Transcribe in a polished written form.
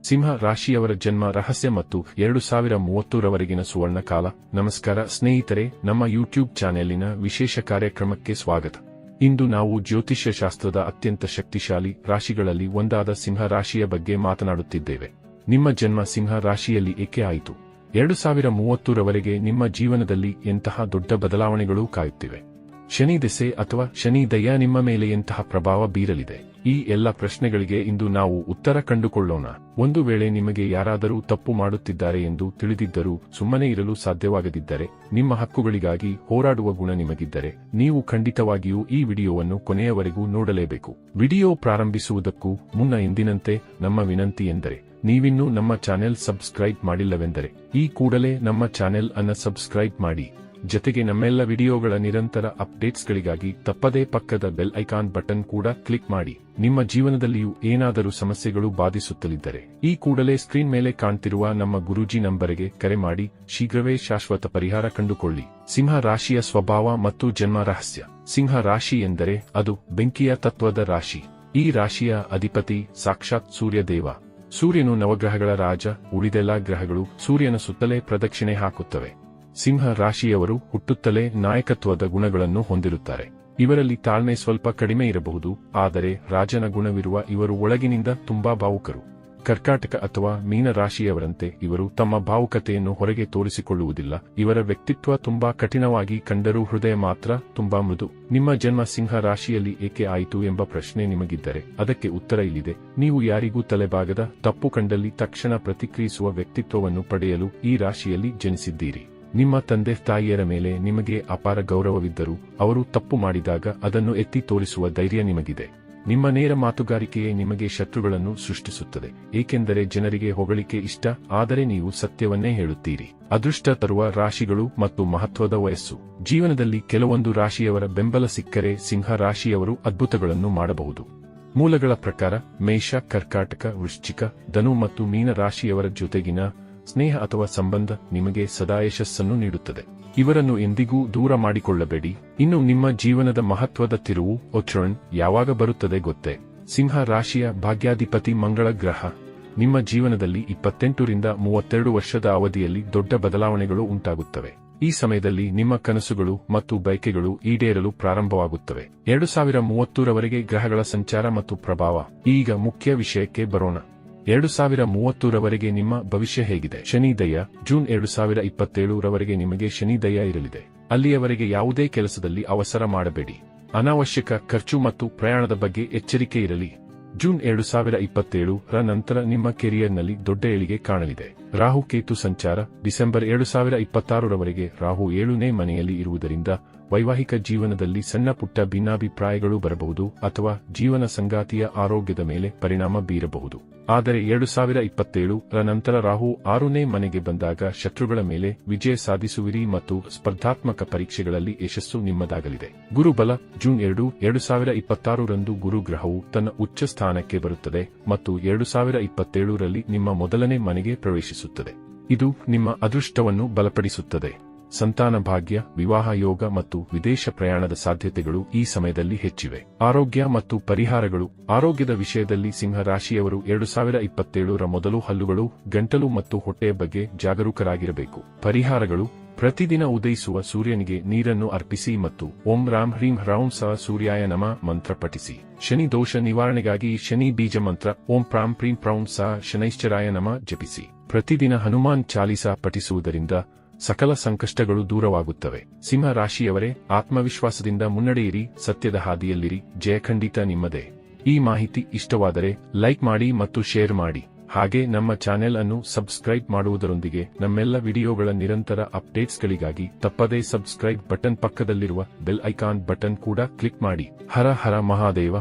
ಸಿಂಹ ರಾಶಿಯವರ ಜನ್ಮ ರಹಸ್ಯ ಮತ್ತು 2030ರವರೆಗಿನ ಸುವರ್ಣ ಕಾಲ. ನಮಸ್ಕಾರ ಸ್ನೇಹಿತರೆ, ನಮ್ಮ ಯೂಟ್ಯೂಬ್ ಚಾನೆಲಿನ ವಿಶೇಷ ಕಾರ್ಯಕ್ರಮಕ್ಕೆ ಸ್ವಾಗತ. ಇಂದು ನಾವು ಜ್ಯೋತಿಷ್ಯ ಶಾಸ್ತ್ರದ ಅತ್ಯಂತ ಶಕ್ತಿಶಾಲಿ ರಾಶಿಗಳಲ್ಲಿ ಒಂದಾದ ಸಿಂಹ ರಾಶಿಯ ಬಗ್ಗೆ ಮಾತನಾಡುತ್ತಿದ್ದೇವೆ. ನಿಮ್ಮ ಜನ್ಮ ಸಿಂಹ ರಾಶಿಯಲ್ಲಿ ಏಕೆ ಆಯಿತು? 2030ರವರೆಗೆ ನಿಮ್ಮ ಜೀವನದಲ್ಲಿ ಎಂತಹ ದೊಡ್ಡ ಬದಲಾವಣೆಗಳು ಕಾಯುತ್ತಿವೆ? ಶನಿ ದೆಸೆ ಅಥವಾ ಶನಿ ದಯ ನಿಮ್ಮ ಮೇಲೆ ಎಂತಹ ಪ್ರಭಾವ ಬೀರಲಿದೆ? ಈ ಎಲ್ಲ ಪ್ರಶ್ನೆಗಳಿಗೆ ಇಂದು ನಾವು ಉತ್ತರ ಕಂಡುಕೊಳ್ಳೋಣ. ಒಂದು ವೇಳೆ ನಿಮಗೆ ಯಾರಾದರೂ ತಪ್ಪು ಮಾಡುತ್ತಿದ್ದಾರೆ ಎಂದು ತಿಳಿದಿದ್ದರೂ ಸುಮ್ಮನೆ ಇರಲು ಸಾಧ್ಯವಾಗದಿದ್ದರೆ, ನಿಮ್ಮ ಹಕ್ಕುಗಳಿಗಾಗಿ ಹೋರಾಡುವ ಗುಣ ನಿಮಗಿದ್ದರೆ, ನೀವು ಖಂಡಿತವಾಗಿಯೂ ಈ ವಿಡಿಯೋವನ್ನು ಕೊನೆಯವರೆಗೂ ನೋಡಲೇಬೇಕು. ವಿಡಿಯೋ ಪ್ರಾರಂಭಿಸುವುದಕ್ಕೂ ಮುನ್ನ ಎಂದಿನಂತೆ ನಮ್ಮ ವಿನಂತಿ ಎಂದರೆ, ನೀವಿನ್ನೂ ನಮ್ಮ ಚಾನೆಲ್ ಸಬ್ಸ್ಕ್ರೈಬ್ ಮಾಡಿಲ್ಲವೆಂದರೆ ಈ ಕೂಡಲೇ ನಮ್ಮ ಚಾನೆಲ್ ಅನ್ನು ಸಬ್ಸ್ಕ್ರೈಬ್ ಮಾಡಿ. ಜತೆಗೆ ನಮ್ಮೆಲ್ಲ ವಿಡಿಯೋಗಳ ನಿರಂತರ ಅಪ್ಡೇಟ್ಸ್ಗಳಿಗಾಗಿ ತಪ್ಪದೇ ಪಕ್ಕದ ಬೆಲ್ ಐಕಾನ್ ಬಟನ್ ಕೂಡ ಕ್ಲಿಕ್ ಮಾಡಿ. ನಿಮ್ಮ ಜೀವನದಲ್ಲಿಯೂ ಏನಾದರೂ ಸಮಸ್ಯೆಗಳು ಬಾಧಿಸುತ್ತಲಿದ್ದರೆ ಈ ಕೂಡಲೇ ಸ್ಕ್ರೀನ್ ಮೇಲೆ ಕಾಣ್ತಿರುವ ನಮ್ಮ ಗುರೂಜಿ ನಂಬರಿಗೆ ಕರೆ ಮಾಡಿ ಶೀಘ್ರವೇ ಶಾಶ್ವತ ಪರಿಹಾರ ಕಂಡುಕೊಳ್ಳಿ. ಸಿಂಹ ರಾಶಿಯ ಸ್ವಭಾವ ಮತ್ತು ಜನ್ಮ ರಹಸ್ಯ. ಸಿಂಹ ರಾಶಿ ಎಂದರೆ ಅದು ಬೆಂಕಿಯ ತತ್ವದ ರಾಶಿ. ಈ ರಾಶಿಯ ಅಧಿಪತಿ ಸಾಕ್ಷಾತ್ ಸೂರ್ಯದೇವ. ಸೂರ್ಯನು ನವಗ್ರಹಗಳ ರಾಜ. ಉಳಿದೆಲ್ಲ ಗ್ರಹಗಳು ಸೂರ್ಯನ ಸುತ್ತಲೇ ಪ್ರದಕ್ಷಿಣೆ ಹಾಕುತ್ತವೆ. ಸಿಂಹ ರಾಶಿಯವರು ಹುಟ್ಟುತ್ತಲೇ ನಾಯಕತ್ವದ ಗುಣಗಳನ್ನು ಹೊಂದಿರುತ್ತಾರೆ. ಇವರಲ್ಲಿ ತಾಳ್ಮೆ ಸ್ವಲ್ಪ ಕಡಿಮೆ ಇರಬಹುದು, ಆದರೆ ರಾಜನ ಗುಣವಿರುವ ಇವರು ಒಳಗಿನಿಂದ ತುಂಬಾ ಭಾವುಕರು. ಕರ್ಕಾಟಕ ಅಥವಾ ಮೀನ ರಾಶಿಯವರಂತೆ ಇವರು ತಮ್ಮ ಭಾವುಕತೆಯನ್ನು ಹೊರಗೆ ತೋರಿಸಿಕೊಳ್ಳುವುದಿಲ್ಲ. ಇವರ ವ್ಯಕ್ತಿತ್ವ ತುಂಬಾ ಕಠಿಣವಾಗಿ ಕಂಡರೂ ಹೃದಯ ಮಾತ್ರ ತುಂಬಾ ಮೃದು. ನಿಮ್ಮ ಜನ್ಮ ಸಿಂಹ ರಾಶಿಯಲ್ಲಿ ಏಕೆ ಆಯಿತು ಎಂಬ ಪ್ರಶ್ನೆ ನಿಮಗಿದ್ದರೆ ಅದಕ್ಕೆ ಉತ್ತರ ಇಲ್ಲಿದೆ. ನೀವು ಯಾರಿಗೂ ತಲೆಬಾಗದ, ತಪ್ಪು ಕಂಡಲ್ಲಿ ತಕ್ಷಣ ಪ್ರತಿಕ್ರಿಯಿಸುವ ವ್ಯಕ್ತಿತ್ವವನ್ನು ಪಡೆಯಲು ಈ ರಾಶಿಯಲ್ಲಿ ಜನಿಸಿದ್ದೀರಿ. ನಿಮ್ಮ ತಂದೆ ತಾಯಿಯರ ಮೇಲೆ ನಿಮಗೆ ಅಪಾರ ಗೌರವವಿದ್ದರೂ ಅವರು ತಪ್ಪು ಮಾಡಿದಾಗ ಅದನ್ನು ಎತ್ತಿ ತೋರಿಸುವ ಧೈರ್ಯ ನಿಮಗಿದೆ. ನಿಮ್ಮ ನೇರ ಮಾತುಗಾರಿಕೆಯೇ ನಿಮಗೆ ಶತ್ರುಗಳನ್ನು ಸೃಷ್ಟಿಸುತ್ತದೆ, ಏಕೆಂದರೆ ಜನರಿಗೆ ಹೊಗಳಿಕೆ ಇಷ್ಟ, ಆದರೆ ನೀವು ಸತ್ಯವನ್ನೇ ಹೇಳುತ್ತೀರಿ. ಅದೃಷ್ಟ ತರುವ ರಾಶಿಗಳು ಮತ್ತು ಮಹತ್ವದ ವಯಸ್ಸು. ಜೀವನದಲ್ಲಿ ಕೆಲವೊಂದು ರಾಶಿಯವರ ಬೆಂಬಲ ಸಿಕ್ಕರೆ ಸಿಂಹ ರಾಶಿಯವರು ಅದ್ಭುತಗಳನ್ನು ಮಾಡಬಹುದು. ಮೂಲಗಳ ಪ್ರಕಾರ ಮೇಷ, ಕರ್ಕಾಟಕ, ವೃಶ್ಚಿಕ, ಧನು ಮತ್ತು ಮೀನ ರಾಶಿಯವರ ಜೊತೆಗಿನ ಸ್ನೇಹ ಅಥವಾ ಸಂಬಂಧ ನಿಮಗೆ ಸದಾ ಯಶಸ್ಸನ್ನು ನೀಡುತ್ತದೆ. ಇವರನ್ನು ಎಂದಿಗೂ ದೂರ ಮಾಡಿಕೊಳ್ಳಬೇಡಿ. ಇನ್ನು ನಿಮ್ಮ ಜೀವನದ ಮಹತ್ವದ ತಿರುವು ಒಚ್ರನ್ ಯಾವಾಗ ಬರುತ್ತದೆ ಗೊತ್ತೇ? ಸಿಂಹ ರಾಶಿಯ ಭಾಗ್ಯಾಧಿಪತಿ ಮಂಗಳ ಗ್ರಹ. ನಿಮ್ಮ ಜೀವನದಲ್ಲಿ 28ರಿಂದ 32 ವರ್ಷದ ಅವಧಿಯಲ್ಲಿ ದೊಡ್ಡ ಬದಲಾವಣೆಗಳು ಉಂಟಾಗುತ್ತವೆ. ಈ ಸಮಯದಲ್ಲಿ ನಿಮ್ಮ ಕನಸುಗಳು ಮತ್ತು ಬಯಕೆಗಳು ಈಡೇರಲು ಪ್ರಾರಂಭವಾಗುತ್ತವೆ. 2030ರವರೆಗೆ ಗ್ರಹಗಳ ಸಂಚಾರ ಮತ್ತು ಪ್ರಭಾವ. ಈಗ ಮುಖ್ಯ ವಿಷಯಕ್ಕೆ ಬರೋಣ. 2030ರವರೆಗೆ ನಿಮ್ಮ ಭವಿಷ್ಯ ಹೇಗಿದೆ? ಶನಿ ದಯ. ಜೂನ್ 2027ರವರೆಗೆ ನಿಮಗೆ ಶನಿ ದಯ ಇರಲಿದೆ. ಅಲ್ಲಿಯವರೆಗೆ ಯಾವುದೇ ಕೆಲಸದಲ್ಲಿ ಅವಸರ ಮಾಡಬೇಡಿ. ಅನಾವಶ್ಯಕ ಖರ್ಚು ಮತ್ತು ಪ್ರಯಾಣದ ಬಗ್ಗೆ ಎಚ್ಚರಿಕೆ ಇರಲಿ. ಜೂನ್ 2027ರ ನಂತರ ನಿಮ್ಮ ಕೆರಿಯರ್ನಲ್ಲಿ ದೊಡ್ಡ ಏಳಿಗೆ ಕಾಣಲಿದೆ. ರಾಹು ಕೇತು ಸಂಚಾರ. ಡಿಸೆಂಬರ್ 2026ರವರೆಗೆ ರಾಹು 7ನೇ ಮನೆಯಲ್ಲಿ ಇರುವುದರಿಂದ ವೈವಾಹಿಕ ಜೀವನದಲ್ಲಿ ಸಣ್ಣ ಪುಟ್ಟ ಭಿನ್ನಾಭಿಪ್ರಾಯಗಳು ಬರಬಹುದು ಅಥವಾ ಜೀವನ ಸಂಗಾತಿಯ ಆರೋಗ್ಯದ ಮೇಲೆ ಪರಿಣಾಮ ಬೀರಬಹುದು. ಆದರೆ 2027ರ ನಂತರ ರಾಹು 6ನೇ ಮನೆಗೆ ಬಂದಾಗ ಶತ್ರುಗಳ ಮೇಲೆ ವಿಜಯ ಸಾಧಿಸುವಿರಿ ಮತ್ತು ಸ್ಪರ್ಧಾತ್ಮಕ ಪರೀಕ್ಷೆಗಳಲ್ಲಿ ಯಶಸ್ಸು ನಿಮ್ಮದಾಗಲಿದೆ. ಗುರುಬಲ. ಜೂನ್ 2026ರಂದು ಗುರು ಗ್ರಹವು ತನ್ನ ಉಚ್ಚ ಸ್ಥಾನಕ್ಕೆ ಬರುತ್ತದೆ ಮತ್ತು 2027ರಲ್ಲಿ ನಿಮ್ಮ ಮೊದಲನೇ ಮನೆಗೆ ಪ್ರವೇಶಿಸುತ್ತದೆ. ಇದು ನಿಮ್ಮ ಅದೃಷ್ಟವನ್ನು ಬಲಪಡಿಸುತ್ತದೆ. ಸಂತಾನ ಭಾಗ್ಯ, ವಿವಾಹ ಯೋಗ ಮತ್ತು ವಿದೇಶ ಪ್ರಯಾಣದ ಸಾಧ್ಯತೆಗಳು ಈ ಸಮಯದಲ್ಲಿ ಹೆಚ್ಚಿವೆ. ಆರೋಗ್ಯ ಮತ್ತು ಪರಿಹಾರಗಳು. ಆರೋಗ್ಯದ ವಿಷಯದಲ್ಲಿ ಸಿಂಹ ರಾಶಿಯವರು 2027ರ ಮೊದಲು ಹಲ್ಲುಗಳು, ಗಂಟಲು ಮತ್ತು ಹೊಟ್ಟೆಯ ಬಗ್ಗೆ ಜಾಗರೂಕರಾಗಿರಬೇಕು. ಪರಿಹಾರಗಳು. ಪ್ರತಿದಿನ ಉದಯಿಸುವ ಸೂರ್ಯನಿಗೆ ನೀರನ್ನು ಅರ್ಪಿಸಿ ಮತ್ತು ಓಂ ರಾಂ ಹ್ರೀಂ ಹ್ರೌಂ ಸ ಸೂರ್ಯಾಯ ನಮಃ ಮಂತ್ರ ಪಠಿಸಿ. ಶನಿ ದೋಷ ನಿವಾರಣೆಗಾಗಿ ಶನಿ ಬೀಜ ಮಂತ್ರ ಓಂ ಪ್ರಾಂ ಪ್ರೀಂ ಪ್ರೌಂ ಸ ಶನೈಶ್ಚರಾಯ ನಮಃ ಜಪಿಸಿ. ಪ್ರತಿದಿನ ಹನುಮಾನ್ ಚಾಲೀಸಾ ಪಠಿಸುವುದರಿಂದ ಸಕಲ ಸಂಕಷ್ಟಗಳು ದೂರವಾಗುತ್ತವೆ. ಸಿಂಹ ರಾಶಿಯವರೇ, ಆತ್ಮವಿಶ್ವಾಸದಿಂದ ಮುನ್ನಡೆಯಿರಿ, ಸತ್ಯದ ಹಾದಿಯಲ್ಲಿರಿ, ಜಯ ಖಂಡಿತ ನಿಮ್ಮದೇ. ಈ ಮಾಹಿತಿ ಇಷ್ಟವಾದರೆ ಲೈಕ್ ಮಾಡಿ ಮತ್ತು ಶೇರ್ ಮಾಡಿ. ಹಾಗೆ ನಮ್ಮ ಚಾನೆಲ್ ಅನ್ನು ಸಬ್ಸ್ಕ್ರೈಬ್ ಮಾಡುವುದರೊಂದಿಗೆ ನಮ್ಮೆಲ್ಲ ವಿಡಿಯೋಗಳ ನಿರಂತರ ಅಪ್ಡೇಟ್ಸ್ಗಳಿಗಾಗಿ ತಪ್ಪದೇ ಸಬ್ಸ್ಕ್ರೈಬ್ ಬಟನ್ ಪಕ್ಕದಲ್ಲಿರುವ ಬೆಲ್ ಐಕಾನ್ ಬಟನ್ ಕೂಡ ಕ್ಲಿಕ್ ಮಾಡಿ. ಹರ ಹರ ಮಹಾದೇವ.